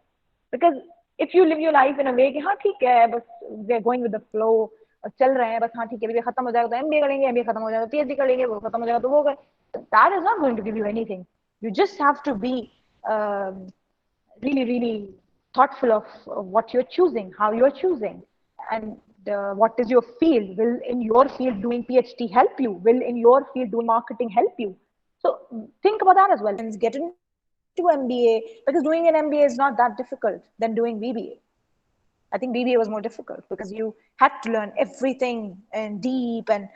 Because if you live your life in a way कि हाँ ठीक है बस we're going with the flow, चल रहे हैं बस हाँ ठीक है BBA खत्म हो जाएगा तो MBA करेंगे, MBA खत्म हो जाएगा तो PhD कर लेंगे, वो खत्म हो जाएगा तो वो करें. That is not going to give you anything. You just have to be really thoughtful of what you're choosing, how you're choosing, and what is your field. Will in your field doing PhD help you? Will in your field doing marketing help you? So think about that as well. And get into MBA, because doing an MBA is not that difficult than doing BBA. I think BBA was more difficult because you had to learn everything and deep, and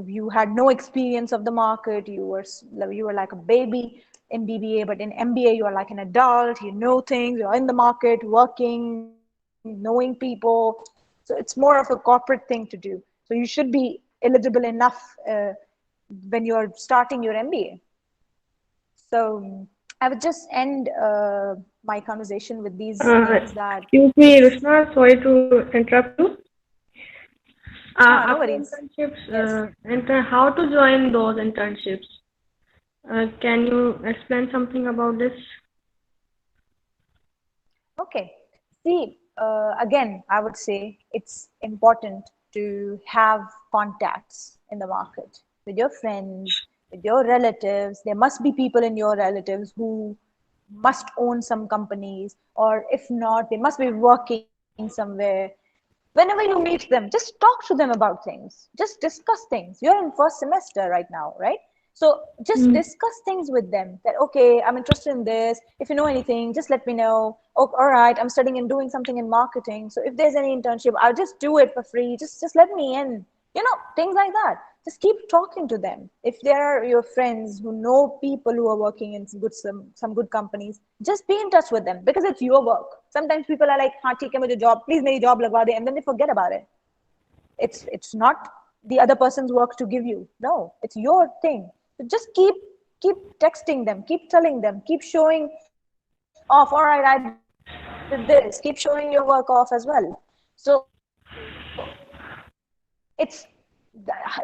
you had no experience of the market. You were like a baby in BBA, but in MBA you are like an adult. You know things. You're in the market, working, knowing people. So it's more of a corporate thing to do. So you should be eligible enough when you're starting your MBA. So I would just end my conversation with these things that. Excuse me, Rushna, sorry to interrupt you. No worries. Internships, Yes. how to join those internships? Can you explain something about this? Okay. See, again, I would say it's important to have contacts in the market with your friends, with your relatives. There must be people in your relatives who must own some companies, or if not, they must be working somewhere. Whenever you meet them, just talk to them about things. Just discuss things. You're in first semester right now, right? So just discuss things with them that, okay, I'm interested in this. If you know anything, just let me know. Oh, all right, I'm studying and doing something in marketing. So if there's any internship, I'll just do it for free. Just let me in. Things like that. Just keep talking to them. If there are your friends who know people who are working in some good companies, just be in touch with them because it's your work. Sometimes people are like, "हाँ ठीक है मुझे job, please मेरी job लगवा दे," and then they forget about it. It's not the other person's work to give you. No, it's your thing. So just keep texting them, keep telling them, keep showing off. All right, I did this. Keep showing your work off as well. So it's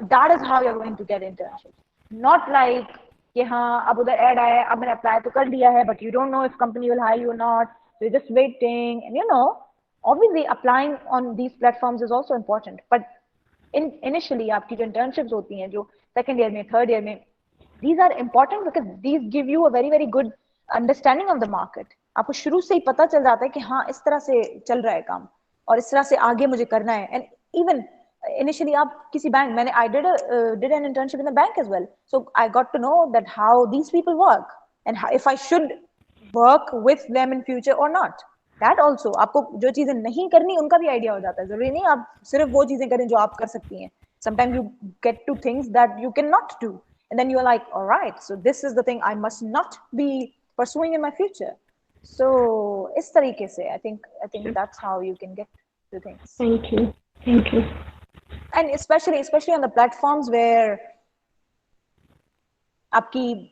that is how you're going to get internships. Not like कि हाँ अब उधर add आया है अब मैंने apply तो कर दिया है but you don't know if company will hire you or not, so you're just waiting. And obviously applying on these platforms is also important, but initially आपकी जो internships होती हैं जो second year में third year में, these are important because these give you a very very good understanding of the market. आपको शुरू से ही पता चल जाता है कि हाँ इस तरह से चल रहा है काम और इस तरह से आगे मुझे करना है. And even initially आप किसी बैंक, मैंने I did an internship in the bank as well, so I got to know that how these people work and how, if I should work with them in future or not. That also आपको जो चीजें नहीं करनी उनका भी idea हो जाता है. जरूरी नहीं आप सिर्फ वो चीजें करें जो आप कर सकती हैं. Sometimes you get to things that you cannot do, and then you're like, all right, so this is the thing I must not be pursuing in my future. So इस तरीके से I think that's how you can get to things. Thank you. And especially on the platforms where आपकी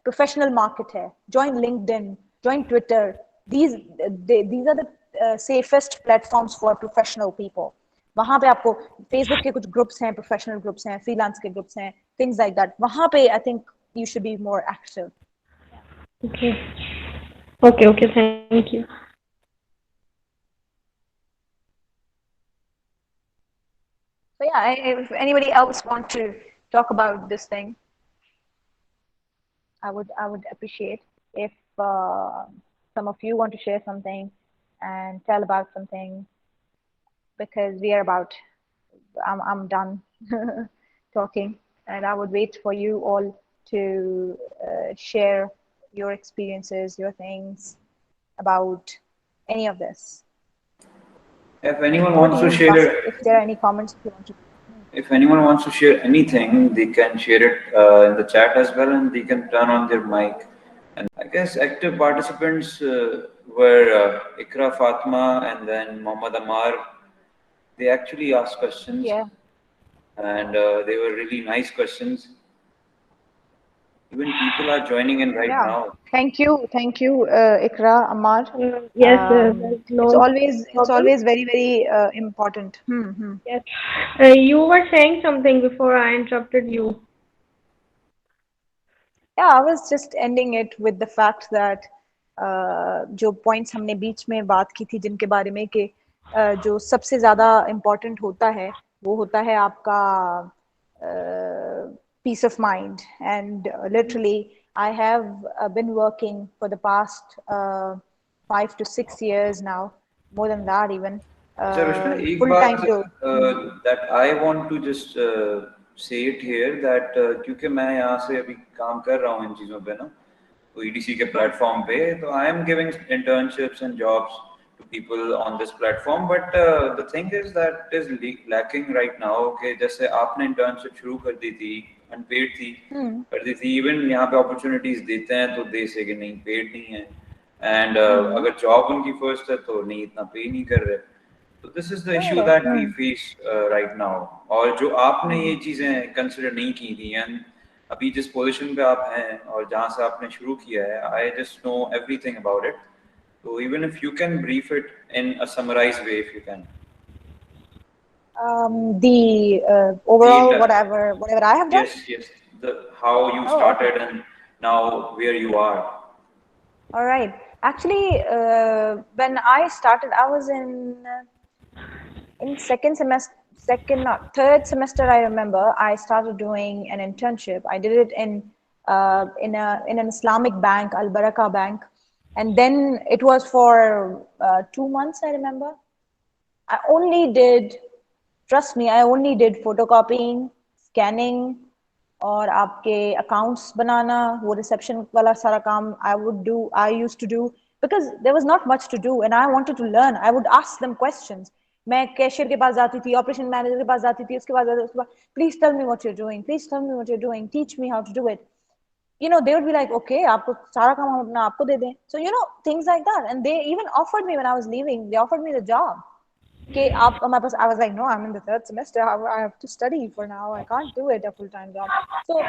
professional market है. Join LinkedIn, join Twitter. These are the safest platforms for professional people. वहाँ पे आपको Facebook के कुछ groups हैं, professional groups हैं, freelance के groups हैं, things like that. वहाँ पे I think you should be more active. Okay, thank you. So yeah, if anybody else want to talk about this thing, I would appreciate if some of you want to share something and tell about something, because we are about, I'm done talking, and I would wait for you all to share your experiences, your things about any of this. If anyone wants to share, if there are any comments you want to. If anyone wants to share anything, they can share it in the chat as well, and they can turn on their mic. And I guess active participants were Ikra, Fatma, and then Mohammad Amar. They actually asked questions. Yeah. And they were really nice questions. Even people are joining in right now. Thank you, Ikra, Amar. Yes, it's always very very important. Yes, you were saying something before I interrupted you. Yeah, I was just ending it with the fact that जो points हमने बीच में बात की थी जिनके बारे में कि जो सबसे ज़्यादा important होता है वो होता है आपका peace of mind. And literally I have been working for the past 5 to 6 years now, more than that even. Full time that I want to just say it here that क्योंकि मैं यहाँ से अभी काम कर रहा हूँ इन चीज़ों पे ना, तो EDC के platform पे, तो I am giving internships and jobs to people on this platform, but the thing is that is lacking right now. कि जैसे आपने internship शुरू कर दी थी, unpaid थी, कर दी थी, even यहाँ पे opportunities देते हैं तो दे से कि नहीं paid नहीं है, and अगर job उनकी first है तो नहीं इतना pay नहीं कर रहे. So this is the issue that we face right now. और जो आपने ये चीजें कंसिडर नहीं की थी, and अभी जिस पोजीशन पे आप हैं और जहाँ से आपने शुरू किया है, I just know everything about it. So even if you can brief it in a summarized way, if you can. The overall The whatever I have done. yes, the how you started and now where you are. All right. Actually, when I started, I was in third semester. I remember I started doing an internship. I did it in an Islamic bank, Al Baraka Bank, and then it was for 2 months. I remember. I only did, trust me, I only did photocopying, scanning, और आपके accounts बनाना, वो reception वाला सारा काम I used to do because there was not much to do and I wanted to learn. I would ask them questions. मैं cashier के पास जाती थी, operation manager के पास जाती थी, उसके बाद please tell me what you're doing, please tell me what you're doing, teach me how to do it. You know, they would be like, okay, आपको सारा काम हम अपना आपको दे दें. So, you know, things like that. And they even offered me when I was leaving, they offered me the job. Okay, I was like, no, I'm in the third semester. I have to study for now. I can't do it a full-time job. So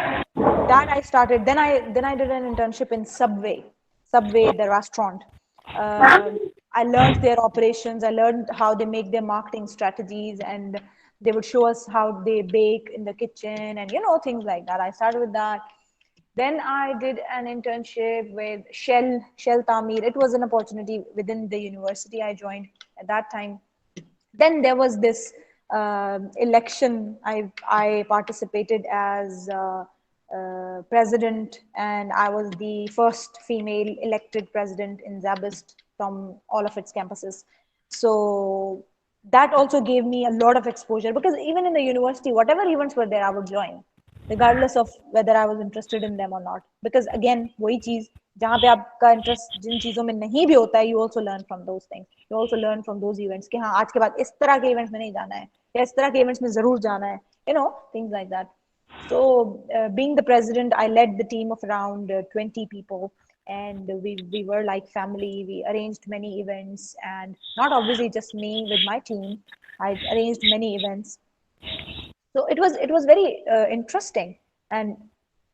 that I started. Then I did an internship in Subway, the restaurant. I learned their operations. I learned how they make their marketing strategies, and they would show us how they bake in the kitchen, and you know, things like that. I started with that. Then I did an internship with Shell Tamir. It was an opportunity within the university I joined at that time. Then there was this election. I participated as president, and I was the first female elected president in SZABIST from all of its campuses. So that also gave me a lot of exposure because even in the university, whatever events were there, I would join, regardless of whether I was interested in them or not. Because again, वही चीज जहाँ पे आपका interest जिन चीजों में नहीं भी होता है, you also learn from those things. You also learn from those events कि हाँ आज के बाद इस तरह के events में नहीं जाना है या इस तरह के events में जरूर जाना है, you know, things like that. So being the president, I led the team of around 20 people, and we were like family. We arranged many events, and not obviously just me with my team. I arranged many events. So it was very interesting, and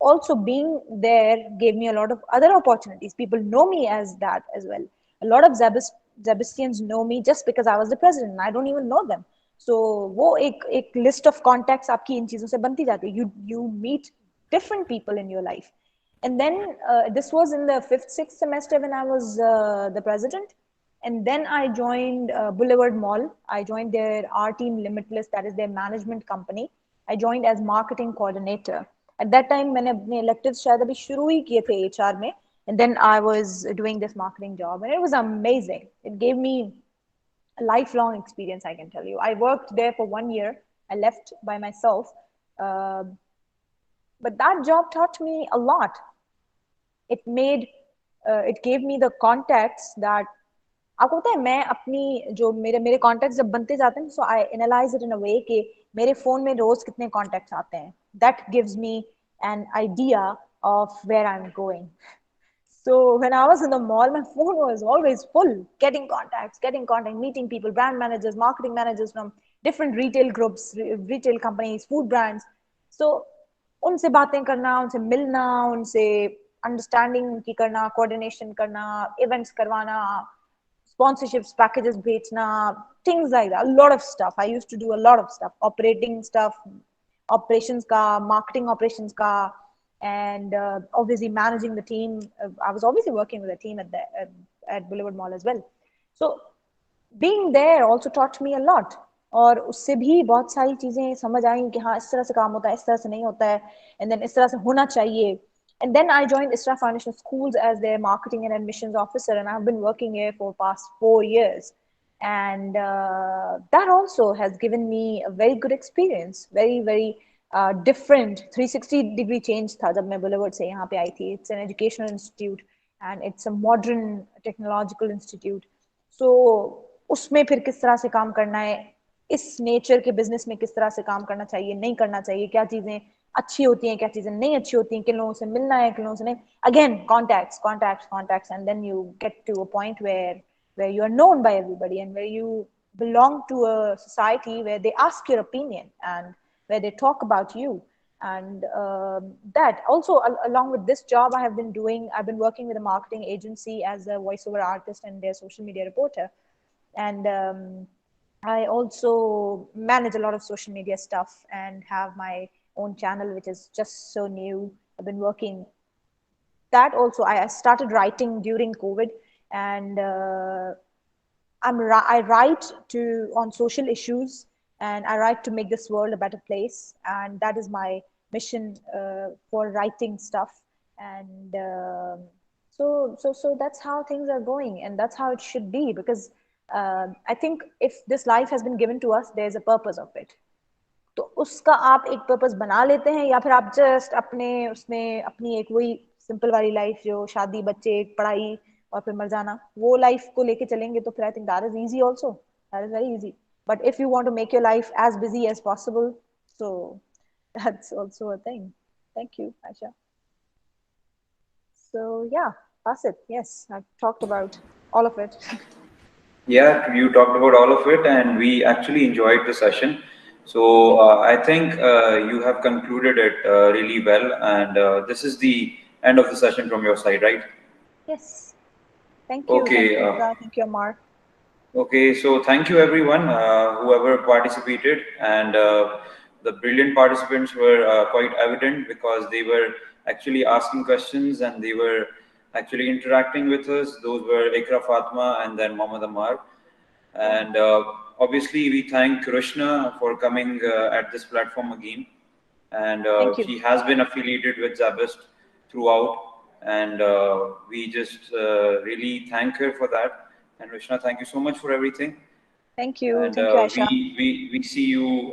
also being there gave me a lot of other opportunities. People know me as that as well. A lot of Zabistians know me just because I was the president, and I don't even know them. So वो एक list of contacts आपकी इन चीजों से बनती जाती है. You meet different people in your life. And then this was in the 5th, 6th semester when I was the president. And then I joined Boulevard Mall. I joined their R Team Limitless, that is their management company. I joined as marketing coordinator. At that time, मैंने अपने electives शायद अभी शुरू ही किए थे HR में. And then I was doing this marketing job, and it was amazing. It gave me a lifelong experience, I can tell you. I worked there for 1 year. I left by myself. But that job taught me a lot. It gave me the contacts that आपको पता है मैं अपनी जो मेरे contact जब बनते जाते हैं, सो आई एनालाइज इट इन अ वे कि मेरे फोन में रोज कितने कॉन्टेक्ट्स आते हैं. That gives me an idea of where I am going. So when I was in the mall, my phone was always full, getting contact, meeting people, brand managers, marketing managers from different retail groups, retail companies, food brands. So उनसे बातें करना, उनसे मिलना, उनसे understanding उनकी करना, coordination करना, events करवाना, sponsorships, packages बेचना, things like that. A lot of stuff. I used to do a lot of stuff, operating stuff, operations ka, marketing operations ka, and obviously managing the team. I was obviously working with a team at Boulevard Mall as well. So being there also taught me a lot. और उससे भी बहुत सारी चीजें समझ आई कि हाँ इस तरह से काम होता है, इस तरह से नहीं होता है, and then इस तरह से होना चाहिए. And then I joined Isra Foundation Schools as their marketing and admissions officer, and I've been working here for past 4 years. And that also has given me a very good experience, very, very different 360-degree change था जब मैं Boulevard से यहाँ पे आई थी. It's an educational institute, and it's a modern technological institute. So उसमें फिर किस तरह से काम करना है, इस नेचर के बिजनेस में किस तरह से काम करना चाहिए, नहीं करना चाहिए, क्या चीजें अच्छी होती हैं, क्या चीजें नहीं अच्छी होती हैं, किन लोगों से मिलना है, किन लोगों से नहीं. Again, contacts, and then you get to a point where you are known by everybody, and where you belong to a society where they ask your opinion and where they talk about you. And that also, along with this job I've been working with a marketing agency as a voiceover artist and their social media reporter. And I also manage a lot of social media stuff and have my own channel, which is just so new. I've been working that also. I started writing during COVID, and I write on social issues, and I write to make this world a better place, and that is my mission for writing stuff. And so that's how things are going, and that's how it should be, because I think if this life has been given to us, there's a purpose of it. तो उसका आप एक purpose बना लेते हैं, या फिर आप जस्ट अपने उसमें अपनी एक वही सिंपल वाली लाइफ जो शादी बच्चे पढ़ाई और फिर मर जाना, वो लाइफ को लेके चलेंगे, तो फिर I think that is easy also, that is very easy. But if you want to make your life as busy as possible, so that's also a thing. Thank you Ayesha. So yeah, that's it. Yes, I've talked about all of it. Yeah, you talked about all of it, and we actually enjoyed the session. So I think you have concluded it really well, and this is the end of the session from your side, right? Yes. Thank you. Okay. Thank you, Hamza. Thank you, Amar. Okay, so thank you everyone, whoever participated, and the brilliant participants were quite evident because they were actually asking questions and they were actually interacting with us. Those were Ikra Fatma and then Mohammad Amar. And obviously we thank Rushna for coming at this platform again. And she has been affiliated with SZABIST throughout, and we just really thank her for that. And Rushna, thank you so much for everything. Thank you. And thank you, Aisha. we see you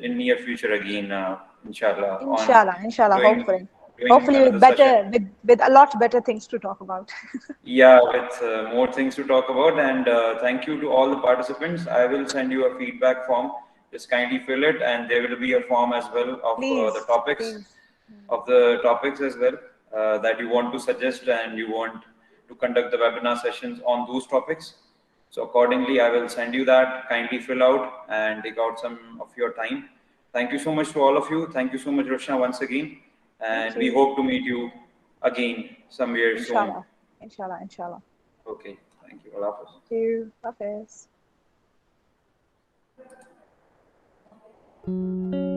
in near future again, inshallah. Inshallah, hopefully. Hopefully with a lot better things to talk about. Yeah, with more things to talk about. And thank you to all the participants. I will send you a feedback form. Just kindly fill it, and there will be a form as well of the topics, as well that you want to suggest and you want to conduct the webinar sessions on those topics. So accordingly, I will send you that. Kindly fill out and take out some of your time. Thank you so much to all of you. Thank you so much, Rushna, once again. And we hope to meet you again somewhere soon. Inshallah. Okay. Thank you. Allah Hafiz. Thank you. Allah Hafiz.